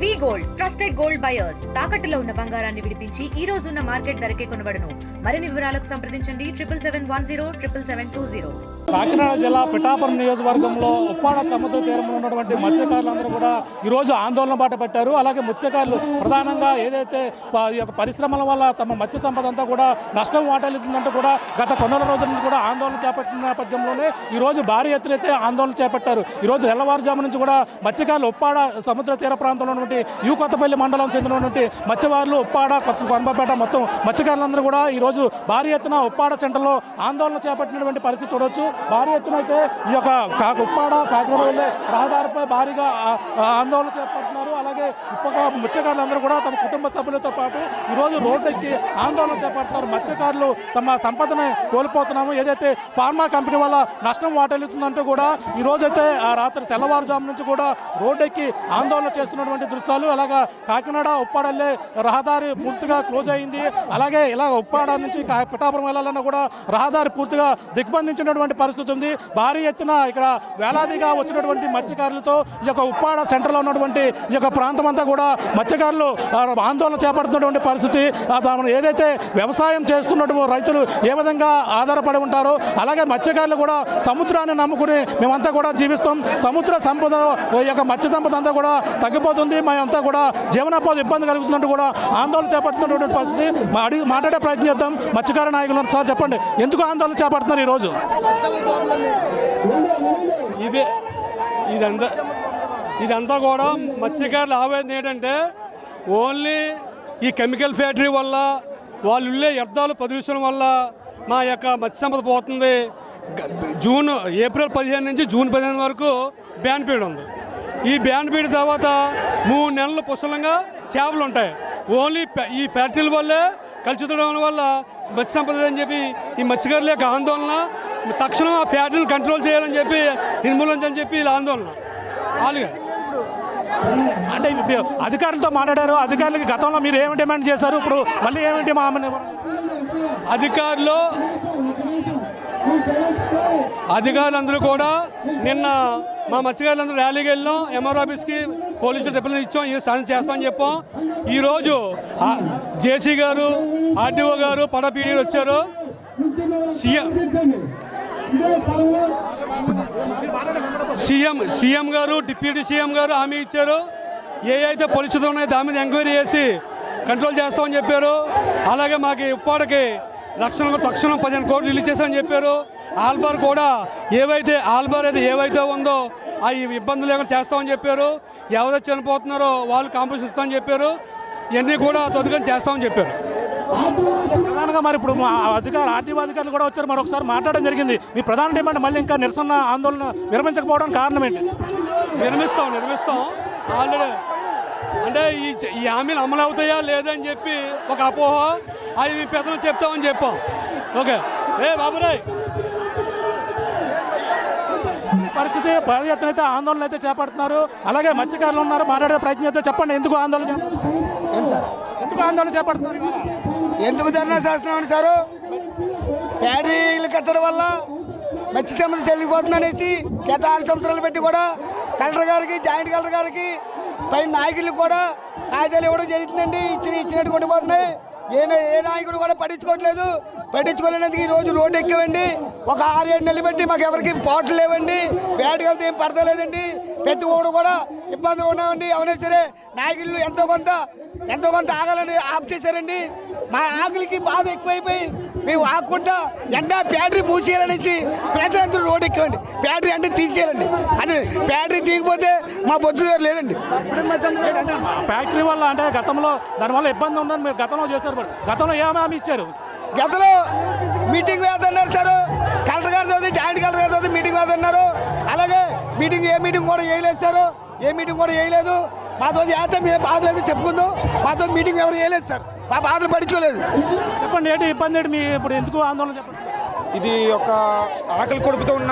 వి gold trusted gold buyers తాకట్టులో ఉన్న బంగారాన్ని విడిపించి ఈ రోజు ఉన్న మార్కెట్ ధరకే కొనబడును. మరిన్ని వివరాలకు సంప్రదించండి 77107720. కాకినాడ జిల్లా పిఠాపురం నియోజకవర్గంలో ఉప్పాడ సముద్ర తీరంలో ఉన్నటువంటి మత్స్యకారులందరూ కూడా ఈరోజు ఆందోళన బాట పెట్టారు. అలాగే మత్స్యకారులు ప్రధానంగా ఏదైతే ఈ యొక్క పరిశ్రమల వల్ల తమ మత్స్య సంపద అంతా కూడా నష్టం వాటిల్లుతుందంటూ కూడా గత కొన్ని రోజుల నుంచి కూడా ఆందోళన చేపట్టిన నేపథ్యంలోనే ఈరోజు భారీ ఎత్తున అయితే ఆందోళన చేపట్టారు. ఈరోజు తెల్లవారుజాము నుంచి కూడా మత్స్యకారులు ఉప్పాడ సముద్ర తీర ప్రాంతంలో ఉన్నటువంటి యు కొత్తపల్లి మండలం చెందినటువంటి మత్స్యకారులు ఉప్పాడ కొత్తపేట మొత్తం మత్స్యకారులందరూ కూడా ఈరోజు భారీ ఎత్తున ఉప్పాడ సెంటర్లో ఆందోళన చేపట్టినటువంటి పరిస్థితి చూడవచ్చు. భారీ ఎత్తున అయితే ఈ యొక్క ఉప్పాడ కాకినాడ వెళ్ళే రహదారిపై భారీగా ఆందోళన చేపడుతున్నారు. అలాగే మత్స్యకారులందరూ కూడా తమ కుటుంబ సభ్యులతో పాటు ఈరోజు రోడ్డెక్కి ఆందోళన చేపడుతున్నారు. మత్స్యకారులు తమ సంపదను కోల్పోతున్నాము, ఏదైతే ఫార్మా కంపెనీ వల్ల నష్టం వాటిల్లుతుందంటూ కూడా ఈరోజైతే రాత్రి తెల్లవారుజాము నుంచి కూడా రోడ్డెక్కి ఆందోళన చేస్తున్నటువంటి దృశ్యాలు. అలాగా కాకినాడ ఉప్పాడ వెళ్ళే రహదారి పూర్తిగా క్లోజ్ అయింది. అలాగే ఇలా ఉప్పాడ నుంచి పిఠాపురం వెళ్ళాలన్నా కూడా రహదారి పూర్తిగా దిగ్బంధించినటువంటి పరిస్థితి ఉంది. భారీ ఎత్తున ఇక్కడ వేలాదిగా వచ్చినటువంటి మత్స్యకారులతో ఈ యొక్క ఉప్పాడ సెంటర్లో ఉన్నటువంటి ఈ యొక్క ప్రాంతం అంతా కూడా మత్స్యకారులు ఆందోళన చేపడుతున్నటువంటి పరిస్థితి. ఏదైతే వ్యవసాయం చేస్తున్నటువంటి రైతులు ఏ విధంగా ఆధారపడి ఉంటారో అలాగే మత్స్యకారులు కూడా సముద్రాన్ని నమ్ముకుని మేమంతా కూడా జీవిస్తాం. సముద్ర సంపద ఈ యొక్క మత్స్య సంపద అంతా కూడా తగ్గిపోతుంది, మేమంతా కూడా జీవనోపాధి ఇబ్బంది కలుగుతున్నట్టు కూడా ఆందోళన చేపడుతున్నటువంటి పరిస్థితి. మాట్లాడే ప్రయత్నం చేద్దాం. మత్స్యకార నాయకులు సార్ చెప్పండి, ఎందుకు ఆందోళన చేపడుతున్నారు ఈరోజు? ఇదంతా కూడా మత్స్యకారుల ఆవేదన ఏంటంటే ఓన్లీ ఈ కెమికల్ ఫ్యాక్టరీ వల్ల వాళ్ళు వెళ్ళే వ్యర్థాలు ప్రదూషణ వల్ల మా యొక్క మత్స్య సంపద పోతుంది. ఏప్రిల్ 15 నుంచి జూన్ 15 వరకు బ్యాన్ పీరియడ్ ఉంది. ఈ బ్యాన్ పీరియడ్ తర్వాత 3 నెలలు పుష్కలంగా చేపలు ఉంటాయి. ఓన్లీ ఈ ఫ్యాక్టరీల వల్లే కలుషితం వల్ల మత్స్య సంపద అని చెప్పి ఈ మత్స్యకారుల యొక్క ఆందోళన, తక్షణం ఆ ఫ్యాక్టరీని కంట్రోల్ చేయాలని చెప్పి నిర్మూలించాలని చెప్పి వీళ్ళ ఆందోళన. అలాగే అంటే అధికారులతో మాట్లాడారు. అధికారులకి గతంలో మీరు ఏమి డిమాండ్ చేశారు, ఇప్పుడు మళ్ళీ ఏమిటి అధికారులందరూ కూడా నిన్న మా మత్స్యకారులందరూ ర్యాలీకి వెళ్ళాం. ఎంఆర్ ఆఫీస్కి పోలీసులు రిప్రజెంట్ ఇచ్చాం, ఇది సాయం చేస్తామని చెప్పాం. ఈరోజు జేసీ గారు, ఆర్డీఓ గారు, పడపీడీలు వచ్చారు. సీఎం గారు, డిప్యూటీ సీఎం గారు హామీ ఇచ్చారు. ఏ అయితే పరిస్థితులు ఉన్నాయో దాని మీద ఎంక్వైరీ చేసి కంట్రోల్ చేస్తామని చెప్పారు. అలాగే మాకు ఉప్పాడకి రక్షణకు తక్షణం 15 కోట్లు రిలీజ్ చేస్తామని చెప్పారు. ఆల్బార్ కూడా ఆల్బార్ ఏవైతే ఉందో ఆ ఇబ్బందులు లేకుండా చేస్తామని చెప్పారు. ఎవరైతే చనిపోతున్నారో వాళ్ళు కాంపెన్సేషన్ ఇస్తామని చెప్పారు. ఇవన్నీ కూడా తొందరగా చేస్తామని చెప్పారు. ప్రధానంగా మరి ఇప్పుడు ఆర్టీఓ అధికారులు కూడా వచ్చారు, మరొకసారి మాట్లాడడం జరిగింది. మీ ప్రధాన డిమాండ్ మళ్ళీ ఇంకా నిరసన ఆందోళన విరమించకపోవడానికి కారణం ఏంటి? నిర్మిస్తాం ఆల్రెడీ. అంటే ఈ హామీలు అమలు అవుతాయా లేదని చెప్పి ఒక అపోహ, అవి పెద్దలు చెప్తామని చెప్పాం. ఓకే బాబురాయ్ పరిస్థితి భారీ ఎత్తున అయితే ఆందోళన అయితే చేపడుతున్నారు. అలాగే మత్స్యకారులు ఉన్నారు, మాట్లాడే ప్రయత్నం అయితే చెప్పండి, ఎందుకు ఆందోళన చేపడుతున్నారు? ఎందుకు ధర్నా చేస్తున్నామని సారు, ఫ్యాక్టరీలు కట్టడం వల్ల మత్స్య సంపద చెల్లిపోతుందనేసి గత 6 సంవత్సరాలు పెట్టి కూడా కలెక్టర్ గారికి, జాయింట్ కలెక్టర్ గారికి, పైన నాయకులకు కూడా కాగితాలు ఇవ్వడం జరుగుతుందండి. ఇచ్చినట్టు కొట్టిపోతున్నాయి. ఏ నాయకుడు కూడా పట్టించుకోలేనందుకు ఈరోజు రోడ్డు ఎక్కామండి. ఒక 6-7 నెలలు పెట్టి మాకు ఎవరికి పోట్లు లేవండి, వేటకెళ్తే ఏం పడతలేదండి. ప్రతి ఒక్కడు కూడా ఇబ్బందులు ఉన్నామండి. అవునా సరే నాయకులు ఎంతో కొంత ఆగాలని ఆఫ్ చేశారండి. మా ఆకులకి బాధ ఎక్కువైపోయి మేము ఆకుండా ఎండా ఫ్యాక్టరీ మూసేయాలనేసి ప్రజలందరూ రోడ్డు ఎక్కామండి. ఫ్యాక్టరీ అంటే తీసేయాలండి. అంటే ఫ్యాక్టరీ తీయకపోతే మా బొద్దు లేదండి. ఫ్యాక్టరీ వల్ల అంటే గతంలో దానివల్ల ఇబ్బంది ఉందని మీరు గతంలో చేశారు. గతంలో ఏమేమి ఇచ్చారు? గతంలో మీటింగ్ వేదన్నారు సార్, కలెక్టర్ గారితో, జాయింట్ కలెక్టర్ గారితో మీటింగ్ వేదన్నారు. అలాగే ఏ మీటింగ్ కూడా వేయలేదు సార్, మాతో చేస్తే మేము బాధలు అయితే చెప్పుకుందాం. మాతో మీటింగ్ ఎవరు వేయలేదు సార్, మా బాధలు పడుకోలేదు. చెప్పండి ఏంటి ఇబ్బంది ఏంటి మీ ఇప్పుడు ఎందుకు ఆందోళన చెప్పండి? ఇది ఒక ఆకలి కొడుపుతో ఉన్న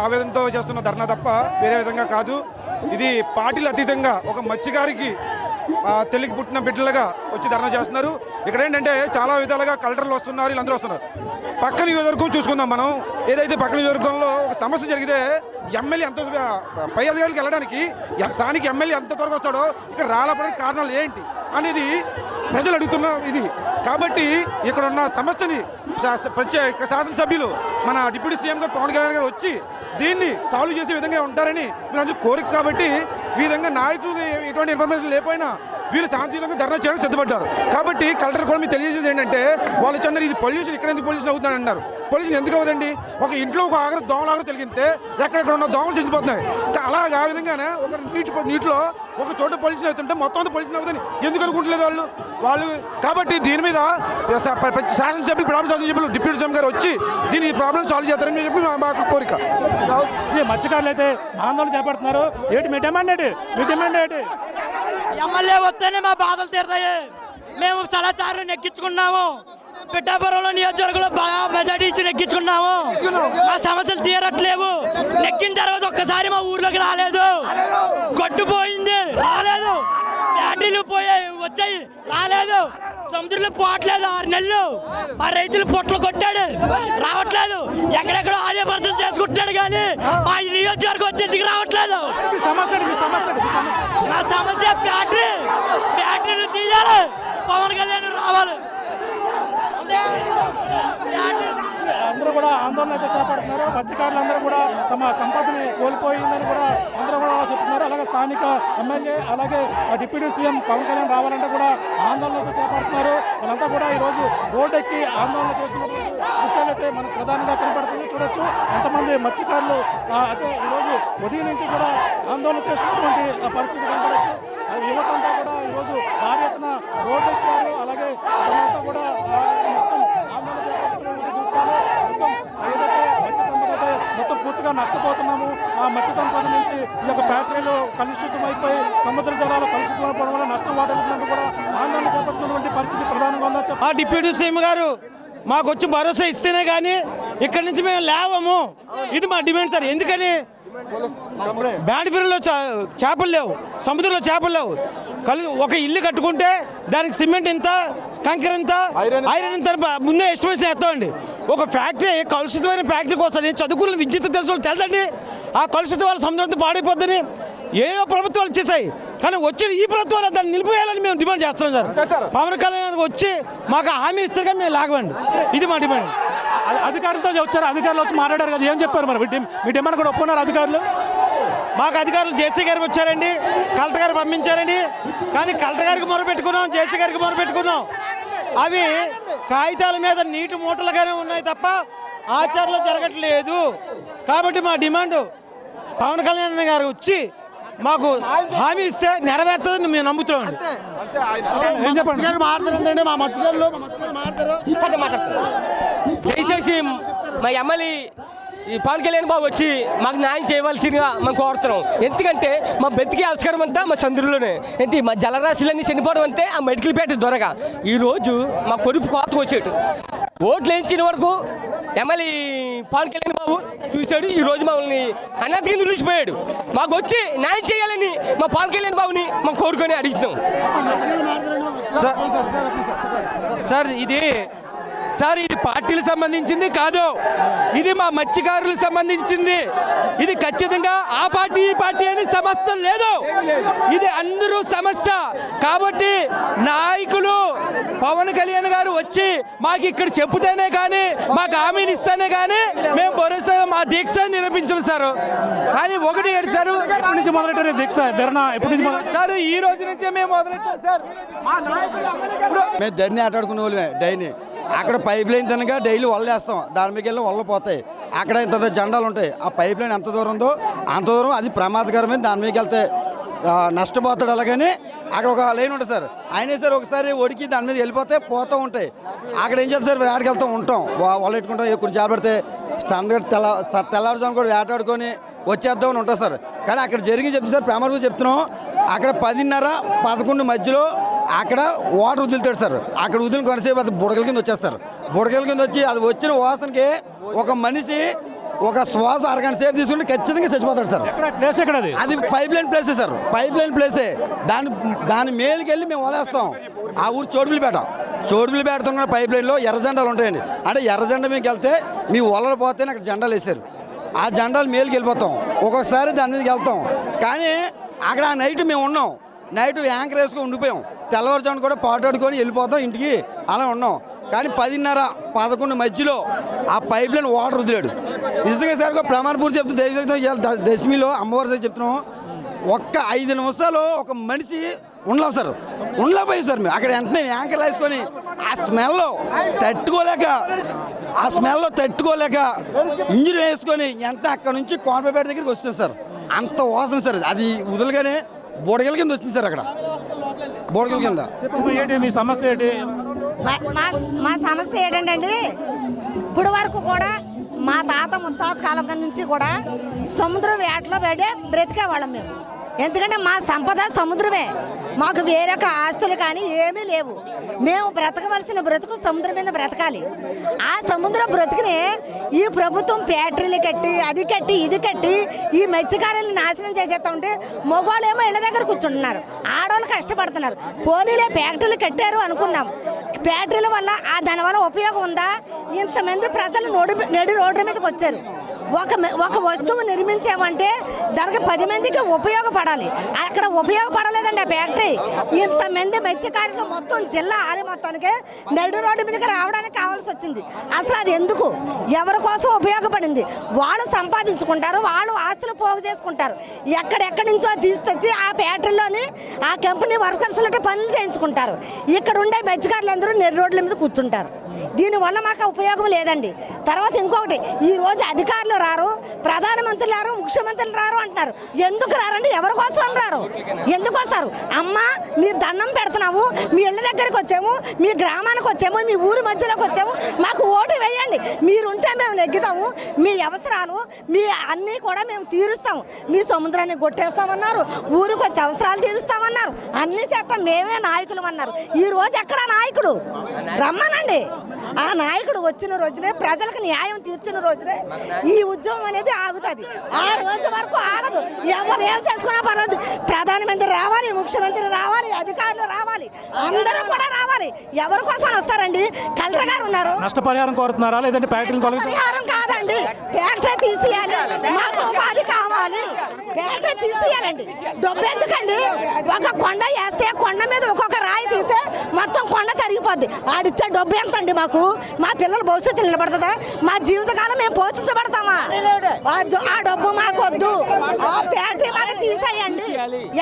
ఆవేదనతో చేస్తున్న ధర్నా తప్ప వేరే విధంగా కాదు. ఇది పార్టీలు అతీతంగా ఒక మత్స్యకారికి తెలుగు పుట్టిన బిడ్డలుగా వచ్చి ధర్నా చేస్తున్నారు. ఇక్కడ ఏంటంటే చాలా విధాలుగా కలెక్టర్లు వస్తున్నారు, వీళ్ళందరూ వస్తున్నారు. పక్క నియోజకవర్గం చూసుకుందాం మనం. ఏదైతే పక్క నియోజకవర్గంలో ఒక సమస్య జరిగితే ఎమ్మెల్యే ఎంత పై అధికారులకు వెళ్ళడానికి స్థానిక ఎమ్మెల్యే ఎంత త్వరగా వస్తాడో ఇక్కడ రాలేపడానికి కారణాలు ఏంటి అనేది ప్రజలు అడుగుతున్న ఇది. కాబట్టి ఇక్కడ ఉన్న సమస్యని ప్రత్యేక శాసనసభ్యులు మన డిప్యూటీ సీఎం గారు పవన్ కళ్యాణ్ గారు వచ్చి దీన్ని సాల్వ్ చేసే విధంగా ఉంటారని వీళ్ళందరూ కోరిక. కాబట్టి ఈ విధంగా నాయకులకు ఎటువంటి ఇన్ఫర్మేషన్ లేకపోయినా వీళ్ళు శాంతియుతంగా ధర్నా చేయడానికి సిద్ధపడ్డారు. కాబట్టి కలెక్టర్ కూడా మీకు తెలియజేది ఏంటంటే వాళ్ళు చెన్నారు ఇది పొల్యూషన్, ఇక్కడ ఎందుకు పొల్యూషన్ అవుతుందని అన్నారు. పొల్యూషన్ ఎందుకు అవుతుందండి? ఒక ఇంట్లో ఒక ఆగరు దోమలు ఆగరు తెలిగితే ఎక్కడెక్కడ ఉన్న దోమలు చచ్చిపోతున్నాయి. అలాగే ఆ విధంగానే ఒక నీటిలో ఒక చోట పొల్యూషన్ అవుతుంటే మొత్తం అంతా పొల్యూషన్ అవుతుంది ఎందుకు అనుకుంటలేదు వాళ్ళు. కాబట్టి దీని మీద శాసనసభ్యులు ప్రాబ్లం శాసనసభ్యులు డిప్యూటీ సీఎం గారు వచ్చి దీని ప్రాబ్లం సాల్వ్ చేస్తారని చెప్పి మా కోరిక. మత్స్యకారులు అయితే ఆందోళన చేపడుతున్నారు. ఏంటి మీ డిమాండ్ ఏంటి? మీ డిమాండ్ ఏంటి? ఎమ్మెల్యే వస్తేనే మా బాధలు తీరుతాయి. మేము చాలా సార్లు నెగ్గించుకున్నాము. పిఠాపురంలో నియోజకవర్గంలో బాగా మెజార్టీ ఇచ్చి నెగ్గించుకున్నాము. మా సమస్యలు తీరట్లేవు. నెగ్గిన తర్వాత ఒక్కసారి మా ఊర్లోకి రాలేదు. గొడ్డు పోయింది, రాలేదు. బ్యాటరీలు పోయాయి, వచ్చాయి, రాలేదు. సముద్రంలో పోవట్లేదు 6 నెలలు. మా రైతులు పొట్లు కొట్టాడు, రావట్లేదు. ఎక్కడెక్కడో ఆర్యపరచన చేసుకుంటున్నాడు కానీ మా నియోజకవర్గం వచ్చేందుకు రావట్లేదు. మా సమస్య బ్యాటరీలు తీయాలి, పవన్ కళ్యాణ్ రావాలి. అందరూ కూడా ఆందోళన అయితే చేపడుతున్నారు. మత్స్యకారులందరూ కూడా తమ సంపదని కోల్పోయిందని కూడా అందరూ కూడా చెప్తున్నారు. అలాగే స్థానిక ఎమ్మెల్యే అలాగే డిప్యూటీ సీఎం పవన్ కళ్యాణ్ రావాలంటే కూడా ఆందోళన అయితే చేపడుతున్నారు. వాళ్ళంతా కూడా ఈరోజు రోడ్డెక్కి ఆందోళన చేస్తున్నటువంటి విషయాలు అయితే మనకు ప్రధానంగా కనపడుతుంది. చూడొచ్చు ఎంతమంది మత్స్యకారులు అయితే ఈరోజు ఉదయం నుంచి కూడా ఆందోళన చేస్తున్నటువంటి పరిస్థితి కనపడవచ్చు. యువతంతా కూడా ఈరోజు భారీ ఎత్తున రోడ్డెక్కారు. అలాగే వాళ్ళంతా కూడా ఆందోళన చేపడుతున్నటువంటి దృశ్యాలు ఏదైతే మత్స్య సంపద అయితే మొత్తం పూర్తిగా నష్టపోతున్నాము. ఆ మత్స్య సంపద నుంచి ఈ యొక్క బ్యాటరీలు కలుషితం అయిపోయి సముద్ర జలాలు కలుషితం అయిపోవడం వల్ల నష్టం వాటిల్లినట్టు కూడా ఆందోళన చేపడుతున్నటువంటి పరిస్థితి ప్రధానంగా ఉందని ఆ డిప్యూటీ సీఎం గారు మాకు వచ్చి భరోసా ఇస్తేనే కానీ ఇక్కడి నుంచి మేము లేవము. ఇది మా డిమాండ్ సార్. ఎందుకని బ్యాటరీలో చేపలు లేవు, సముద్రంలో చేపలు లేవు. ఒక ఇల్లు కట్టుకుంటే దానికి సిమెంట్ ఎంత, కంకర ఎంత, ఐరన్ ఎంత ముందే ఎస్టిమేషన్ వేస్తామండి. ఒక ఫ్యాక్టరీ కలుషితమైన ఫ్యాక్టరీకి వస్తుంది. చదువుకున్న విద్యుత్ తెలుసు తెలుసండి. ఆ కలుషిత వాళ్ళ సముద్రంతో పాడైపోద్దని ఏవో ప్రభుత్వాలు చేశాయి. కానీ వచ్చిన ఈ ప్రభుత్వాలు దాన్ని నిలిపివేయాలని మేము డిమాండ్ చేస్తున్నాం సార్. పవన్ కళ్యాణ్ వచ్చి మాకు హామీ ఇస్తే కానీ మేము లాగవండి. ఇది మా డిమాండ్. అధికారులతో వచ్చారు, అధికారులు వచ్చి మాట్లాడారు కదా, ఏం చెప్పారు మరి? మీ డిమాండ్ కూడా ఒప్పుకున్నారు అధికారులు? మాకు అధికారులు జేసీ గారికి వచ్చారండి, కలెక్టర్ గారు పంపించారండి. కానీ కలెక్టర్ గారికి మొరపెట్టుకున్నాం, జేసీ గారికి మొరపెట్టుకున్నాం. అవి కాగితాల మీద నీటి మూటలుగానే ఉన్నాయి తప్ప ఆచరణలో జరగట్లేదు. కాబట్టి మా డిమాండ్ పవన్ కళ్యాణ్ గారు వచ్చి మాకు హామీ ఇస్తే నెరవేరుతుందని మేము నమ్ముతున్నాం. మాట్లాడండి, మా మత్స్యకారులు మాట్లాడతారు. దయచేసి మా ఎమ్మెల్యే ఈ పవన్ కళ్యాణ్ బాబు వచ్చి మాకు న్యాయం చేయవలసిందిగా మేము కోరుతున్నాం. ఎందుకంటే మా బతికే ఆస్కారం అంతా మా చంద్రుల్లోనే. ఏంటి మా జలరాశులన్నీ చనిపోవడం అంతే ఆ మెడికల్ పేట దొరగా. ఈరోజు మా పొరుపు కోతకు వచ్చేటు ఓట్లు వేయించిన వరకు ఎమ్మెల్యే పవన్ కళ్యాణ్ బాబు చూశాడు. ఈరోజు మమ్మల్ని అన్నత కింద నిలిచిపోయాడు. మాకు వచ్చి న్యాయం చేయాలని మా పవన్ కళ్యాణ్ బాబుని మేము కోరుకొని అడుగుతున్నాం. సార్ ఇది పార్టీలకు సంబంధించింది కాదు, ఇది మా మత్స్యకారులకు సంబంధించింది. ఇది ఖచ్చితంగా ఆ పార్టీ ఈ పార్టీ అని సమస్య లేదు, ఇది అందరూ సమస్య. కాబట్టి నాయకులు పవన్ కళ్యాణ్ గారు వచ్చి మాకు ఇక్కడ చెప్తేనే కానీ మాకు హామీని ఇస్తేనే కానీ మేము భరోసా మా దీక్ష నిరూపించాలి సార్. కానీ ఒకటి ఏంటి సార్, ఎప్పటి నుంచి మొదలెట్టారు దీక్ష ధర్నా? ఎప్పటి నుంచి సార్ ఈ రోజు నుంచే మేము మొదలెట్టాం సార్. మేము ధర్నీ ఆటాడుకునే వాళ్ళమే డైలీ. అక్కడ పైప్ లైన్ తినగా డైలీ వల్లేస్తాం, దాని మీద వెళ్ళి వల్ల పోతాయి. అక్కడ ఇంత జెండాలు ఉంటాయి. ఆ పైప్ లైన్ ఎంత దూరం ఉందో అంత దూరం అది ప్రమాదకరమైన. దాని మీదకి వెళ్తే నష్టపోతాడు. అలాగని అక్కడ ఒక లైన్ ఉంటుంది సార్. అయినా సార్ ఒకసారి ఒడికి దాని మీద వెళ్ళిపోతే పోతూ ఉంటాయి. అక్కడ ఏం చేస్తారు సార్, వేటకి వెళ్తూ ఉంటాం, వల్ల పెట్టుకుంటాం. కొన్ని చేపడితే తెల్లారుజాము కూడా వేటాడుకొని వచ్చేద్దామని ఉంటుంది సార్. కానీ అక్కడ జరిగి చెప్తే సార్ ప్రమాదం చెప్తున్నాం. అక్కడ 10:30-11 మధ్యలో అక్కడ వాటర్ వదులుతాడు సార్. అక్కడ వదిలిన కొంతసేపు అది బుడగల కింద వచ్చేస్తారు. బుడగల కింద వచ్చి అది వచ్చిన వాసనకి ఒక మనిషి ఒక శ్వాస అరగంట సేపు తీసుకుంటే ఖచ్చితంగా చచ్చిపోతాడు సార్. ఎక్కడ ప్లేస్ ఎక్కడ అది? అది పైప్ లైన్ ప్లేసే సార్, పైప్ లైన్ ప్లేసే. దాని మేలుకి వెళ్ళి మేము వదిలేస్తాం. ఆ ఊరు చోడుపిల్లిపేట పైప్ లైన్లో ఎర్ర జెండాలు ఉంటాయండి. అంటే ఎర్ర జెండా మీకు వెళ్తే మీ వలలు పోతే అక్కడ జెండాలు వేసారు. ఆ జెండాలు మేలుకి వెళ్ళిపోతాం. ఒక్కొక్కసారి దాని మీదకి వెళ్తాం. కానీ అక్కడ ఆ నైట్ మేము ఉన్నాం. నైట్ యాంకర్ వేసుకొని ఉండిపోయాం. తెల్లవారుజామున కూడా పాటాడుకొని వెళ్ళిపోతాం ఇంటికి, అలా ఉన్నాం. కానీ 10:30, 11 మధ్యలో ఆ పైప్ లైన్ వాటర్ వదిలాడు. నిజంగా సార్ ప్రమాణపూర్ చెప్తూ దశమిలో అమ్మవారి సార్ చెప్తున్నాం. ఒక్క 5 నిమిషాలు ఒక మనిషి ఉండలేవు సార్, ఉండలేకపోయి సార్. మేము అక్కడ వెంటనే యాంకర్లు వేసుకొని ఆ స్మెల్లో తట్టుకోలేక ఇంజిన్ వేసుకొని వెంటనే అక్కడ నుంచి కోనపేట దగ్గరికి వస్తుంది సార్. అంత వాసన సార్. అది వదలగానే బోడగల కింద వచ్చింది సార్. అక్కడ బోడగల కింద. మీ సమస్య ఏంటి? మా సమస్య ఏంటంటే ఇప్పుడు వరకు కూడా మా తాత ముత్తాత కాలం నుంచి కూడా సముద్ర వేటలో పడే బ్రతికేవాళ్ళం మేము. ఎందుకంటే మా సంపద సముద్రమే. మాకు వేరొక ఆస్తులు కానీ ఏమీ లేవు. మేము బ్రతకవలసిన బ్రతుకు సముద్రం మీద బ్రతకాలి. ఆ సముద్ర బ్రతుకుని ఈ ప్రభుత్వం ఫ్యాక్టరీలు కట్టి అది కట్టి ఇది కట్టి ఈ మత్స్యకారులను నాశనం చేసేస్తా ఉంటే మగవాళ్ళు ఏమో ఇళ్ళ దగ్గర కూర్చుంటున్నారు, ఆడవాళ్ళు కష్టపడుతున్నారు. పోనీలే ఫ్యాక్టరీలు కట్టారు అనుకుందాం. ఫ్యాక్టరీల వల్ల దానివల్ల ఉపయోగం ఉందా? ఇంతమంది ప్రజలు నడి రోడ్ల మీదకి వచ్చారు. ఒక వస్తువు నిర్మించామంటే దానికి 10 మందికి ఉపయోగపడాలి. అక్కడ ఉపయోగపడలేదండి ఆ ఫ్యాక్టరీ. ఇంతమంది మత్స్యకారులు మొత్తం జిల్లా ఆరి మొత్తానికి నడు రోడ్డు మీదకి రావడానికి కావాల్సి వచ్చింది. అసలు అది ఎందుకు, ఎవరి కోసం ఉపయోగపడింది? వాళ్ళు సంపాదించుకుంటారు, వాళ్ళు ఆస్తులు పోగు చేసుకుంటారు. ఎక్కడెక్కడి నుంచో తీసుకొచ్చి ఆ ఫ్యాక్టరీలోని ఆ కంపెనీ వర్కర్స్లతో పనులు చేయించుకుంటారు. ఇక్కడ ఉండే మత్స్యకారులు అందరూ నడి రోడ్ల మీద కూర్చుంటారు. దీనివల్ల మాకు ఉపయోగం లేదండి. తర్వాత ఇంకొకటి, ఈరోజు అధికారులు రారు, ప్రధానమంత్రులు రారు, ముఖ్యమంత్రులు రారు అంటున్నారు. ఎందుకు రారండి? ఎవరి కోసం రారు? ఎందుకు వస్తారు? అమ్మ మీరు దండం పెడుతున్నాము, మీ ఇళ్ళ దగ్గరికి వచ్చాము, మీ గ్రామానికి వచ్చాము, మీ ఊరి మధ్యలోకి వచ్చాము, మాకు ఓటు వేయండి. మీరుంటే మేము నెగ్గుతాము. మీ అవసరాలు మీ అన్నీ కూడా మేము తీరుస్తాము. మీ సముద్రాన్ని కొట్టేస్తామన్నారు, ఊరికి వచ్చి అవసరాలు తీరుస్తామన్నారు, అన్నీ చేస్తాం, మేమే నాయకులు అన్నారు. ఈ రోజు ఎక్కడ నాయకుడు? రమ్మనండి. ఆ నాయకుడు వచ్చిన రోజునే, ప్రజలకు న్యాయం తీర్చిన రోజునే ఈ ఉద్యమం అనేది ఆగుతుంది. ఆ రోజు వరకు ఆగదు. ఎవరు ఏం చేసుకున్నా పర్వాలేదు. ప్రధానమంత్రి రావాలి, ముఖ్యమంత్రి రావాలి, అధికారులు రావాలి, అందరూ కూడా రావాలి. ఎవరి కోసం వస్తారండి? కలెక్టర్ గారు ఉన్నారు. నష్టపరిహారం కోరుతున్నారా లేదంటే పరిహారం కాదండి, ఫ్యాక్టరీ తీసేయాలి. మాకు ఉపాధి కావాలి. ఫ్యాక్టరీ తీసేయాలండి. డబ్బు ఎందుకండి? ఒక కొండ వేస్తే కొండ మీద ఒక్కొక్క రాయి తీస్తే మొత్తం కొండ తరిగిపోద్ది. ఆడిచ్చే డబ్బు ఎంతండి మాకు? మా పిల్లల భవిష్యత్తు నిలబడుతుందా? మా జీవితకాలం మేము పోషించబడతామా? ఆ డబ్బు మాకు వద్దు. ఆ ఫ్యాక్టరీ మాకు తీసేయండి.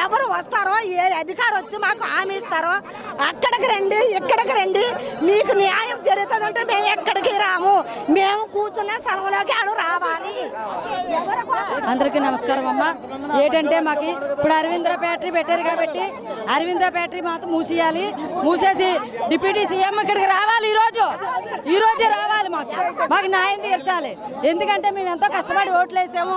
ఎవరు వస్తారో, ఏ అధికారం వచ్చి మాకు హామీ ఇస్తారో అక్కడికి రండి, ఇక్కడికి రండి. మీకు న్యాయం జరుగుతుందంటే మేము ఎక్కడికి రాము. మేము కూర్చున్న స్థలంలోకి ఆడు రావాలి. అందరికీ నమస్కారం అమ్మ. ఏంటంటే మాకు ఇప్పుడు అరవింద్ర ఫ్యాక్టరీ పెట్టారు కాబట్టి అరవింద్ర ఫ్యాక్టరీ మాత్రం మూసేసి డిప్యూటీ సీఎం ఇక్కడికి రావాలి. ఈ రోజే రావాలి. మాకు న్యాయం తీర్చాలి. ఎందుకంటే మేము ఎంతో కష్టపడి ఓట్లేసాం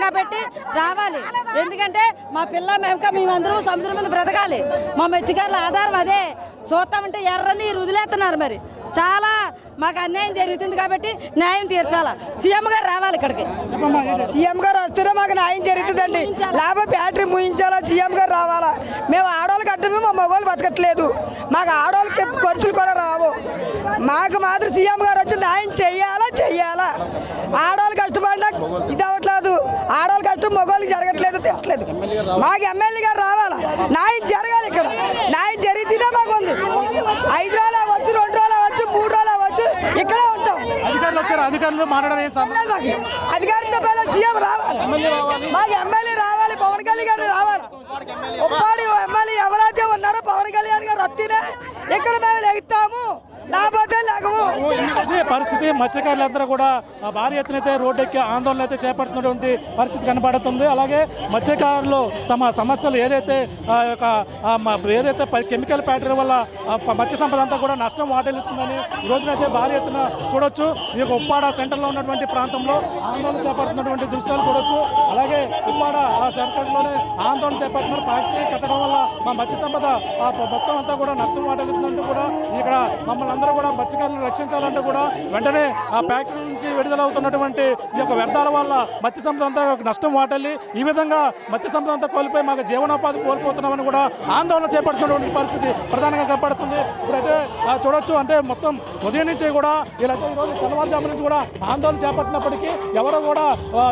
కాబట్టి రావాలి. ఎందుకంటే మా పిల్ల మేమందరం సముద్రం మీద బ్రతకాలి. మా మత్స్యకారుల ఆధారం అదే. చూస్తామంటే ఎర్రని వదిలేస్తున్నారు. మరి చాలా మాకు అన్యాయం జరుగుతుంది కాబట్టి న్యాయం తీర్చాలా. సీఎం గారు రావాలి ఇక్కడికి. సీఎం గారు వస్తేనే మాకు న్యాయం జరుగుతుందండి. లేకపోతే ఫ్యాక్టరీ ముయించాలా, సీఎం గారు రావాలా. మేము ఆడవాళ్ళు కట్టము, మా మగవాళ్ళు బతకట్లేదు. మాకు ఆడవాళ్ళకి ఖర్చులు కూడా రావు. మాకు మాత్రం సీఎం గారు వచ్చి న్యాయం చెయ్యాలా. ఆడవాళ్ళు కష్టపడినా ఇది అవ్వట్లేదు. ఆడవాళ్ళు కష్టం మగవాళ్ళకి జరగట్లేదు, తిట్టలేదు. మాకు ఎమ్మెల్యే గారు రావాలా. న్యాయం జరగాలి. ఇక్కడ న్యాయం జరిగితేనే మాకు ఉంది. 5 రోజులు అవ్వచ్చు, 2 రోజులు అవ్వచ్చు, 3 రోజులు అవ్వచ్చు, ఇక్కడే ఉంటాం. అధికారులు అధికారులతో పైన సీఎం రావాలి. మాకు ఎమ్మెల్యే రావాలి, పవన్ కళ్యాణ్ గారు రావాలి. ఉప్పాడి ఎమ్మెల్యే ఎవరైతే ఉన్నారో పవన్ కళ్యాణ్ గారు వస్తేనే ఇక్కడ మేము లెగుతాము, లేకపోతే లేకము. పరిస్థితి మత్స్యకారులందరూ కూడా భారీ ఎత్తున అయితే రోడ్డు ఎక్కి ఆందోళన అయితే చేపడుతున్నటువంటి పరిస్థితి కనబడుతుంది. అలాగే మత్స్యకారులు తమ సమస్యలు ఏదైతే కెమికల్ ఫ్యాక్టరీ వల్ల మత్స్య సంపద అంతా కూడా నష్టం వాటిల్లుతుందని ఈ రోజునైతే భారీ ఎత్తున చూడొచ్చు. ఈ యొక్క ఉప్పాడ సెంటర్లో ఉన్నటువంటి ప్రాంతంలో ఆందోళన చేపడుతున్నటువంటి దృశ్యాలు చూడొచ్చు. అలాగే ఉప్పాడ ఆ సెంటర్లోనే ఆందోళన చేపడుతున్నారు. ఫ్యాక్టరీ కట్టడం వల్ల మా మత్స్య సంపద మొత్తం అంతా కూడా నష్టం వాటిల్లుతుందంటూ కూడా ఇక్కడ మమ్మల్ని అందరూ కూడా మత్స్యకారులను రక్షించాలంటూ కూడా వెంటనే ఆ ఫ్యాక్టరీ నుంచి విడుదలవుతున్నటువంటి ఈ యొక్క వ్యర్థాల వల్ల మత్స్య సంపద అంతా నష్టం వాటిల్లి ఈ విధంగా మత్స్య సంపద అంతా కోల్పోయి మాకు జీవనోపాధి కోల్పోతున్నామని కూడా ఆందోళన చేపడుతున్నటువంటి పరిస్థితి ప్రధానంగా కనపడుతుంది. ఇప్పుడైతే చూడొచ్చు, అంటే మొత్తం ఉదయం నుంచి కూడా వీళ్ళైతే ఈరోజు తెల్లవారుజాము నుంచి కూడా ఆందోళన చేపట్టినప్పటికీ ఎవరో కూడా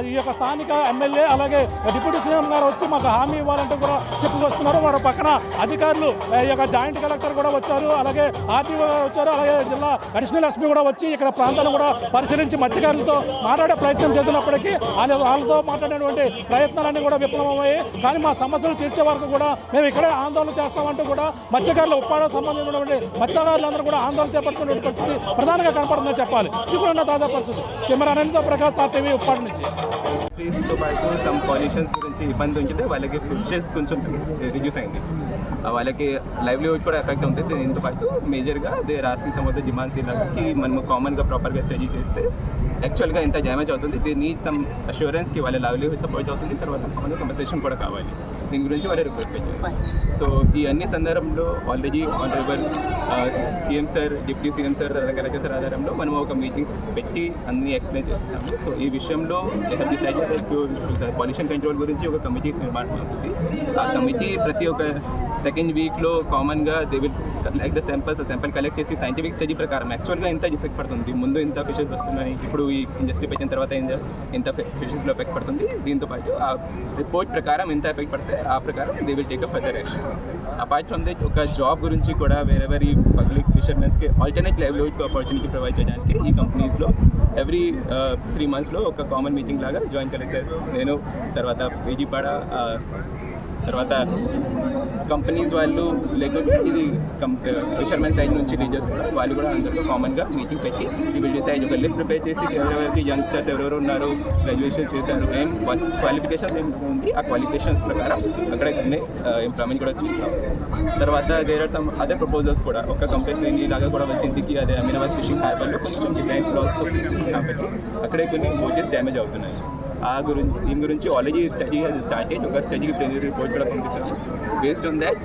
ఈ యొక్క స్థానిక ఎమ్మెల్యే అలాగే డిప్యూటీ సీఎం గారు వచ్చి మాకు హామీ ఇవ్వాలంటే కూడా చెప్పుకొస్తున్నారు. మరో పక్కన అధికారులు ఈ యొక్క జాయింట్ కలెక్టర్ కూడా వచ్చారు, అలాగే ఆర్టీఓ వచ్చారు, అలాగే జిల్లా అడిషనల్ ఎస్పీ కూడా వచ్చి ఇక్కడ ప్రాంతాలను కూడా పరిశీలించి మత్స్యకారులతో మాట్లాడే ప్రయత్నం చేసినప్పటికీ వాళ్ళతో మాట్లాడేటువంటి ప్రయత్నాలన్నీ కూడా విఫలమయ్యాయి. కానీ మా సమస్యలు తీర్చే వరకు కూడా మేము ఇక్కడే ఆందోళన చేస్తామంటూ కూడా మత్స్యకారులు ఉప్పాడ సంబంధించినటువంటి మత్స్యకారులందరూ కూడా ఆందోళన చేపడుతున్న పరిస్థితి ప్రధానంగా కనపడుతుందని చెప్పాలి. ఇప్పుడున్న తాజా పరిస్థితి. కెమెరా అనంత ప్రకాష్ టీవీ ఉప్పాడ నుంచి. తో పాటు సమ్ పొల్యూషన్స్ గురించి ఇబ్బంది ఉంచితే వాళ్ళకి ఫిషెస్ కొంచెం రిడ్యూస్ అయింది, వాళ్ళకి లైవ్లీహుడ్ కూడా ఎఫెక్ట్ ఉంటుంది. దీంతో పాటు మేజర్గా రాష్ట్రీయ సముద్ర డిమాండ్స్ ఇలాకి మనము కామన్గా ప్రాపర్గా స్టడీ చేస్తే యాక్చువల్గా ఇంత డ్యామేజ్ అవుతుంది. దే నీడ్ సమ్ అష్యూరెన్స్కి వాళ్ళ లైవ్లీహుడ్ సపోర్ట్ అవుతుంది. తర్వాత కామన్గా కంపెన్సేషన్ కూడా కావాలి. దీని గురించి వాళ్ళు రిక్వెస్ట్ పెట్టారు. సో ఈ అన్ని సందర్భంలో already honourable CM sir, deputy CM sir, collector sir ఆధారంలో మనం ఒక మీటింగ్స్ పెట్టి అన్ని ఎక్స్ప్లెయిన్ చేసేసాము. సో ఈ విషయంలో పొల్యూషన్ కంట్రోల్ గురించి ఒక కమిటీ నిర్మాణం అవుతుంది. ఆ కమిటీ ప్రతి ఒక్క సెకండ్ వీక్లో కామన్గా they will like the sample collect చేసి సైంటిఫిక్ స్టడీ ప్రకారం యాక్చువల్గా ఎంత ఎఫెక్ట్ పడుతుంది, ముందు ఇంత ఫిషెస్ వస్తున్నాయి, ఇప్పుడు ఈ ఇండస్ట్రీ పెట్టిన తర్వాత ఎంత ఫిషెస్లో ఎఫెక్ట్ పడుతుంది, దీంతో పాటు ఆ రిపోర్ట్ ప్రకారం ఎంత ఎఫెక్ట్ పడితే ఆ ప్రకారం they will take a further action. Apart from that ఒక జాబ్ గురించి కూడా వేరెవరి పబ్లిక్ ఫిషర్మెన్స్కి ఆల్టర్నేట్ లైవ్లీహుడ్ ఆపర్చునిటీ ప్రొవైడ్ చేయడానికి ఈ కంపెనీస్లో ఎవ్రీ 3 monthsలో ఒక కామన్ మీటింగ్ లాగా జాయింట్ కలెక్టర్, నేను, తర్వాత విజయపాడ, తర్వాత కంపెనీస్ వాళ్ళు, లేకపోతే ఇది ఫిషర్మెన్ సైడ్ నుంచి లీడర్స్ కూడా వాళ్ళు కూడా అందరితో కామన్గా మీటింగ్ పెట్టి ఈ విల్ డిసైడ్ ఒక లిస్ట్ ప్రిపేర్ చేసి ఎవరెవరికి యంగ్స్టర్స్ ఎవరెవరు ఉన్నారు, గ్రాడ్యుయేషన్ చేశారు, ఏం క్వాలిఫికేషన్స్ ఏం ఉంది, ఆ క్వాలిఫికేషన్స్ ప్రకారం అక్కడ ఎంప్లాయ్మెంట్ కూడా చూస్తాం. తర్వాత there are some other proposals కూడా ఒక కంపెనీ లాగా కూడా వచ్చింది. అదే అమీనాబాద్ ఫిషింగ్ హార్బర్లో కొంచెం డిజైన్ ఫ్లాస్తో కాబట్టి అక్కడే కొన్ని బోటెస్ డ్యామేజ్ అవుతున్నాయి. దీని గురించి ఆల్రెడీ స్టడీ హెస్ స్టార్టెడ్. ఒక స్టడీకి ప్రిలిమినరీ రిపోర్ట్ కూడా పంపించాము. Based on that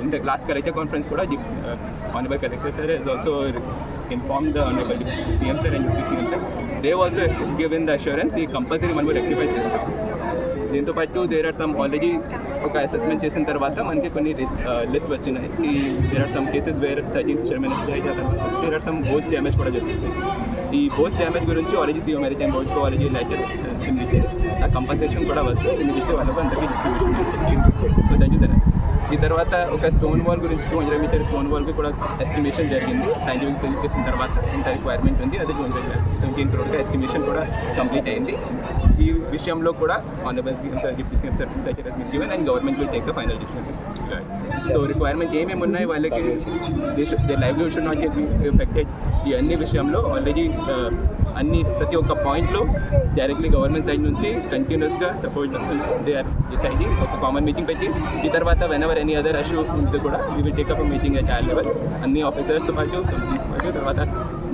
in the last collector conference కూడా honourable collector sir he's also inform the honourable CM sir and deputy CM sir. They also given the assurance ఈ compulsory మనం rectify చేస్తాం. దీంతో పాటు there are some already ఒక assessment చేసిన తర్వాత మనకి కొన్ని లిస్ట్ వచ్చినాయి. There are some cases where 13 fishermen there are some boats damage కూడా జరుగుతుంది. ఈ బోట్స్ డ్యామేజ్ గురించి ఆల్రెడీ సీఎం మెరిటైమ్ బోర్డ్కి ఆల్రెడీ లెటర్ ఇస్తే ఆ కంపన్సేషన్ కూడా వస్తే ఇమీడియట్లీ వాళ్ళకు అందరికీ డిస్ట్రిబ్యూషన్ సో దట్ ఈస్. ఈ తర్వాత ఒక స్టోన్ వాల్ గురించి 200 మీటర్ స్టోన్ వాల్కి కూడా ఎస్టిమేషన్ జరిగింది. సైంటిఫిక్ స్టడీ చేసిన తర్వాత ఇంత రిక్వైర్మెంట్ ఉంది, అది 217 crore ఎస్టిమేషన్ కూడా కంప్లీట్ అయింది. ఈ విషయంలో కూడా honourable CM sir, deputy CM sir దగ్గర given and government will take the final decision. So requirement ఏమేమి ఉన్నాయి వాళ్ళకి, they livelihood should not get affected. ఈ అన్ని విషయంలో ఆల్రెడీ అన్ని ప్రతి ఒక్క పాయింట్లో డైరెక్ట్లీ గవర్నమెంట్ సైడ్ నుంచి కంటిన్యూస్గా సపోర్ట్ వస్తుంది. దే ఆర్ డిసైడింగ్ ఒక కామన్ మీటింగ్ పెట్టి ఈ తర్వాత వెనెవర్ ఎనీ అదర్ ఇష్యూ ఉంటే కూడా we will take up meeting at all level. అన్ని ఆఫీసర్స్తో పాటు కంపెనీస్ పాటు తర్వాత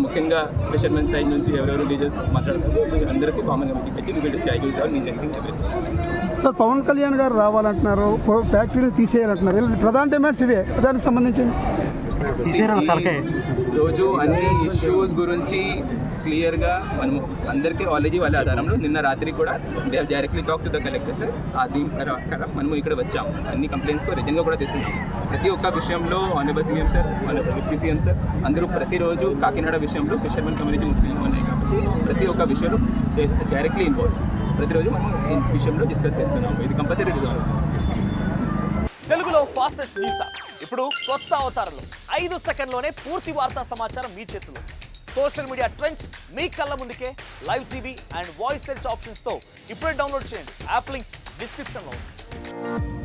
ముఖ్యంగా ఫిషర్మెన్ సైడ్ నుంచి ఎవరెవరు లీడర్స్ మాట్లాడుతారు అందరికీ కామన్గా మీటింగ్ పెట్టి we will try to resolve each and everything. Sir, Pawan Kalyan garu రావాలంటున్నారు, ఫ్యాక్టరీలు తీసేయాలంటున్నారు, ప్రధాన డిమాండ్స్ ఇవే. దానికి సంబంధించి రోజు అన్ని ఇష్యూస్ గురించి క్లియర్గా మనము అందరికీ ఆల్రెడీ వాళ్ళ ఆధారంలో నిన్న రాత్రి కూడా they directly talk to the collector sir. అది ప్రకారం మనము ఇక్కడ వచ్చాము. అన్ని కంప్లైంట్స్కు రిటర్న్గా కూడా తీసుకుంటాం. ప్రతి ఒక్క విషయంలో honourable CM sir, honourable deputy CM sir అందరూ ప్రతిరోజు కాకినాడ విషయంలో ఫిషర్మెన్ కమ్యూనిటీ ముఖ్యంగా ఉన్నాయి కాబట్టి ప్రతి ఒక్క విషయంలో డైరెక్ట్లీ ఇన్వాల్వ్. ప్రతిరోజు మనం ఈ విషయంలో డిస్కస్ చేస్తున్నాము. ఇది కంపల్సరీ రిజాల్వ్. తెలుగులో ఫాస్టెస్ట్ న్యూస్ ఇప్పుడు కొత్త అవతారంలో 5 సెకండ్లోనే పూర్తి వార్తా సమాచారం మీ చేతిలో. సోషల్ మీడియా ట్రెండ్స్ మీ కళ్ళ ముందుకే live TV and voice search ఆప్షన్స్తో ఇప్పుడే డౌన్లోడ్ చేయండి. యాప్ లింక్ డిస్క్రిప్షన్లో ఉంది.